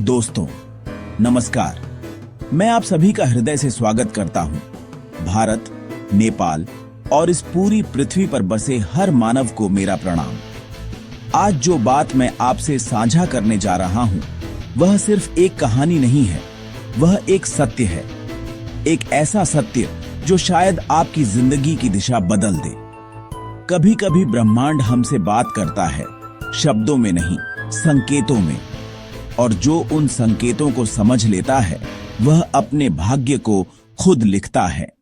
दोस्तों नमस्कार। मैं आप सभी का हृदय से स्वागत करता हूं। भारत, नेपाल और इस पूरी पृथ्वी पर बसे हर मानव को मेरा प्रणाम। आज जो बात मैं आपसे साझा करने जा रहा हूं, वह सिर्फ एक कहानी नहीं है, वह एक सत्य है। एक ऐसा सत्य जो शायद आपकी जिंदगी की दिशा बदल दे। कभी कभी ब्रह्मांड हमसे बात करता है, शब्दों में नहीं, संकेतों में। और जो उन संकेतों को समझ लेता है, वह अपने भाग्य को खुद लिखता है।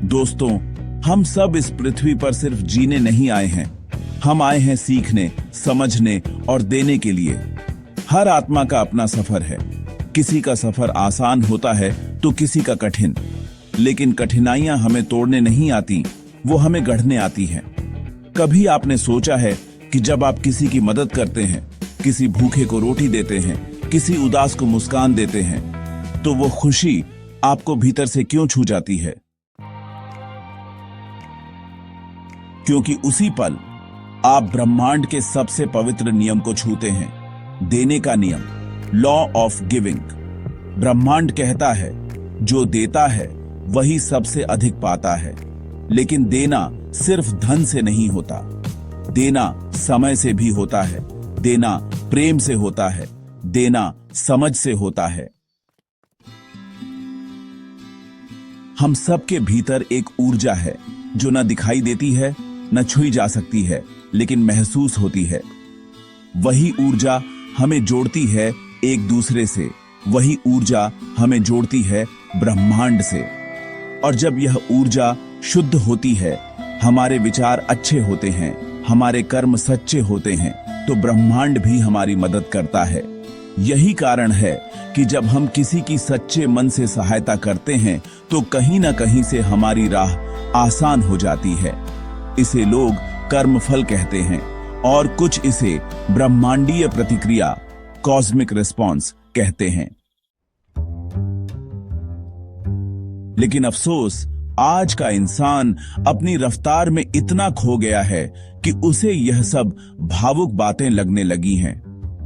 दोस्तों, हम सब इस पृथ्वी पर सिर्फ जीने नहीं आए हैं, हम आए हैं सीखने, समझने और देने के लिए। हर आत्मा का अपना सफर है। किसी का सफर आसान होता है तो किसी का कठिन, लेकिन कठिनाइयां हमें तोड़ने नहीं आती, वो हमें गढ़ने आती हैं। कभी आपने सोचा है कि जब आप किसी की मदद करते हैं, किसी भूखे को रोटी देते हैं, किसी उदास को मुस्कान देते हैं, तो वो खुशी आपको भीतर से क्यों छू जाती है? क्योंकि उसी पल आप ब्रह्मांड के सबसे पवित्र नियम को छूते हैं, देने का नियम, लॉ ऑफ गिविंग। ब्रह्मांड कहता है, जो देता है वही सबसे अधिक पाता है। लेकिन देना सिर्फ धन से नहीं होता, देना समय से भी होता है, देना प्रेम से होता है, देना समझ से होता है। हम सबके भीतर एक ऊर्जा है जो न दिखाई देती है, न छुई जा सकती है, लेकिन महसूस होती है। वही ऊर्जा हमें जोड़ती है एक दूसरे से, वही ऊर्जा हमें जोड़ती है ब्रह्मांड से। और जब यह ऊर्जा शुद्ध होती है, हमारे विचार अच्छे होते हैं, हमारे कर्म सच्चे होते हैं, तो ब्रह्मांड भी हमारी मदद करता है। यही कारण है कि जब हम किसी की सच्चे मन से सहायता करते हैं, तो कहीं ना कहीं से हमारी राह आसान हो जाती है। इसे लोग कर्मफल कहते हैं और कुछ इसे ब्रह्मांडीय प्रतिक्रिया, कॉस्मिक रिस्पॉन्स कहते हैं। लेकिन अफसोस, आज का इंसान अपनी रफ्तार में इतना खो गया है कि उसे यह सब भावुक बातें लगने लगी हैं।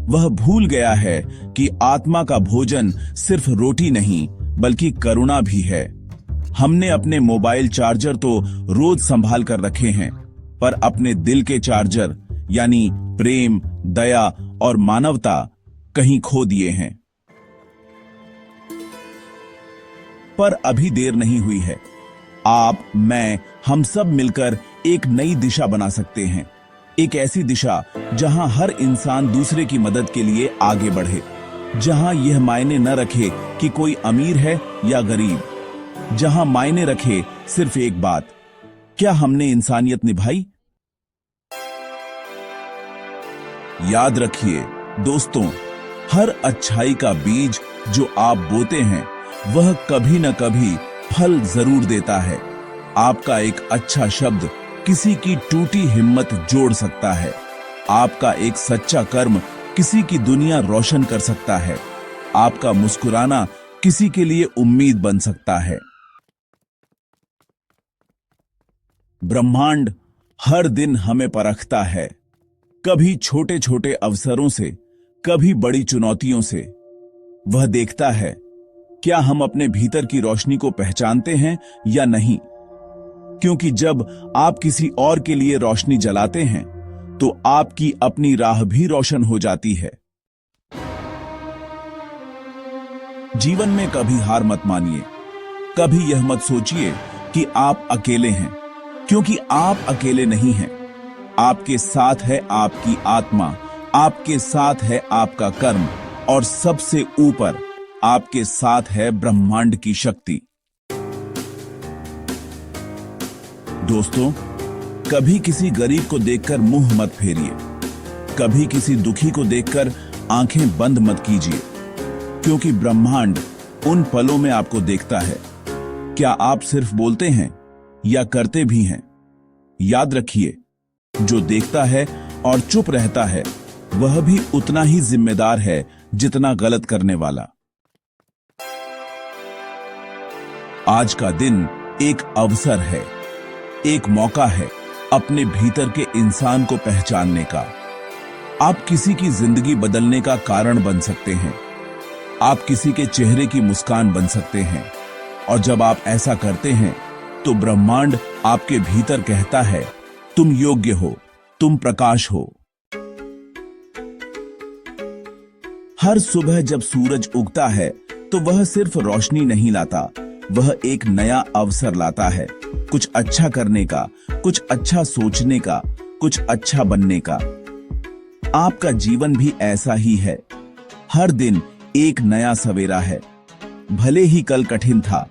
वह भूल गया है कि आत्मा का भोजन सिर्फ रोटी नहीं, बल्कि करुणा भी है। हमने अपने मोबाइल चार्जर तो रोज संभाल कर रखे हैं, पर अपने दिल के चार्जर यानी प्रेम, दया और मानवता कहीं खो दिए हैं। पर अभी देर नहीं हुई है। आप, मैं, हम सब मिलकर एक नई दिशा बना सकते हैं। एक ऐसी दिशा जहां हर इंसान दूसरे की मदद के लिए आगे बढ़े, जहां यह मायने न रखे कि कोई अमीर है या गरीब, जहां मायने रखे सिर्फ एक बात, क्या हमने इंसानियत निभाई? याद रखिए दोस्तों, हर अच्छाई का बीज जो आप बोते हैं, वह कभी न कभी फल जरूर देता है। आपका एक अच्छा शब्द किसी की टूटी हिम्मत जोड़ सकता है। आपका एक सच्चा कर्म किसी की दुनिया रोशन कर सकता है। आपका मुस्कुराना किसी के लिए उम्मीद बन सकता है। ब्रह्मांड हर दिन हमें परखता है, कभी छोटे छोटे अवसरों से, कभी बड़ी चुनौतियों से। वह देखता है क्या हम अपने भीतर की रोशनी को पहचानते हैं या नहीं। क्योंकि जब आप किसी और के लिए रोशनी जलाते हैं, तो आपकी अपनी राह भी रोशन हो जाती है। जीवन में कभी हार मत मानिए, कभी यह मत सोचिए कि आप अकेले हैं, क्योंकि आप अकेले नहीं हैं। आपके साथ है आपकी आत्मा, आपके साथ है आपका कर्म, और सबसे ऊपर आपके साथ है ब्रह्मांड की शक्ति। दोस्तों, कभी किसी गरीब को देखकर मुंह मत फेरिए, कभी किसी दुखी को देखकर आंखें बंद मत कीजिए, क्योंकि ब्रह्मांड उन पलों में आपको देखता है। क्या आप सिर्फ बोलते हैं या करते भी हैं? याद रखिए, जो देखता है और चुप रहता है, वह भी उतना ही जिम्मेदार है जितना गलत करने वाला। आज का दिन एक अवसर है, एक मौका है अपने भीतर के इंसान को पहचानने का। आप किसी की जिंदगी बदलने का कारण बन सकते हैं। आप किसी के चेहरे की मुस्कान बन सकते हैं। और जब आप ऐसा करते हैं तो ब्रह्मांड आपके भीतर कहता है, तुम योग्य हो, तुम प्रकाश हो। हर सुबह जब सूरज उगता है तो वह सिर्फ रोशनी नहीं लाता, वह एक नया अवसर लाता है, कुछ अच्छा करने का, कुछ अच्छा सोचने का, कुछ अच्छा बनने का। आपका जीवन भी ऐसा ही है। हर दिन एक नया सवेरा है। भले ही कल कठिन था,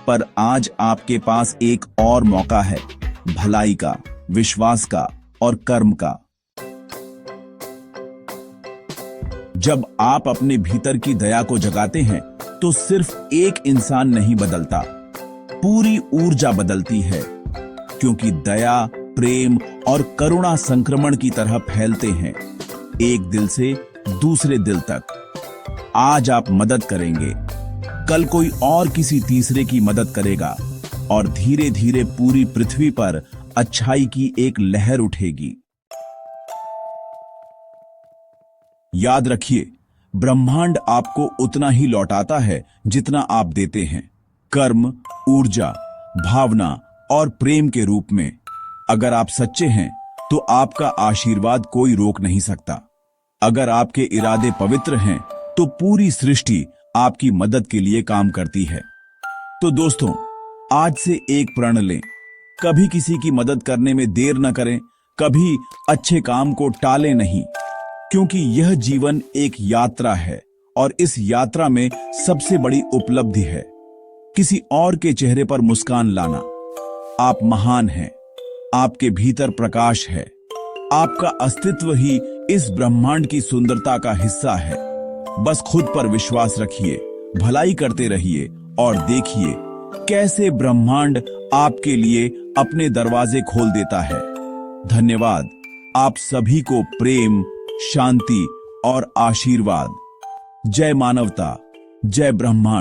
पर आज आपके पास एक और मौका है, भलाई का, विश्वास का और कर्म का। जब आप अपने भीतर की दया को जगाते हैं तो सिर्फ एक इंसान नहीं बदलता, पूरी ऊर्जा बदलती है, क्योंकि दया, प्रेम और करुणा संक्रमण की तरह फैलते हैं, एक दिल से दूसरे दिल तक। आज आप मदद करेंगे, कल कोई और किसी तीसरे की मदद करेगा और धीरे धीरे पूरी पृथ्वी पर अच्छाई की एक लहर उठेगी। याद रखिए, ब्रह्मांड आपको उतना ही लौटाता है जितना आप देते हैं, कर्म, ऊर्जा, भावना और प्रेम के रूप में। अगर आप सच्चे हैं तो आपका आशीर्वाद कोई रोक नहीं सकता। अगर आपके इरादे पवित्र हैं तो पूरी सृष्टि आपकी मदद के लिए काम करती है। तो दोस्तों, आज से एक प्रण लें, कभी किसी की मदद करने में देर न करें, कभी अच्छे काम को टालें नहीं, क्योंकि यह जीवन एक यात्रा है और इस यात्रा में सबसे बड़ी उपलब्धि है किसी और के चेहरे पर मुस्कान लाना। आप महान हैं, आपके भीतर प्रकाश है, आपका अस्तित्व ही इस ब्रह्मांड की सुंदरता का हिस्सा है। बस खुद पर विश्वास रखिए, भलाई करते रहिए और देखिए कैसे ब्रह्मांड आपके लिए अपने दरवाजे खोल देता है। धन्यवाद। आप सभी को प्रेम, शांति और आशीर्वाद। जय मानवता, जय ब्रह्मांड।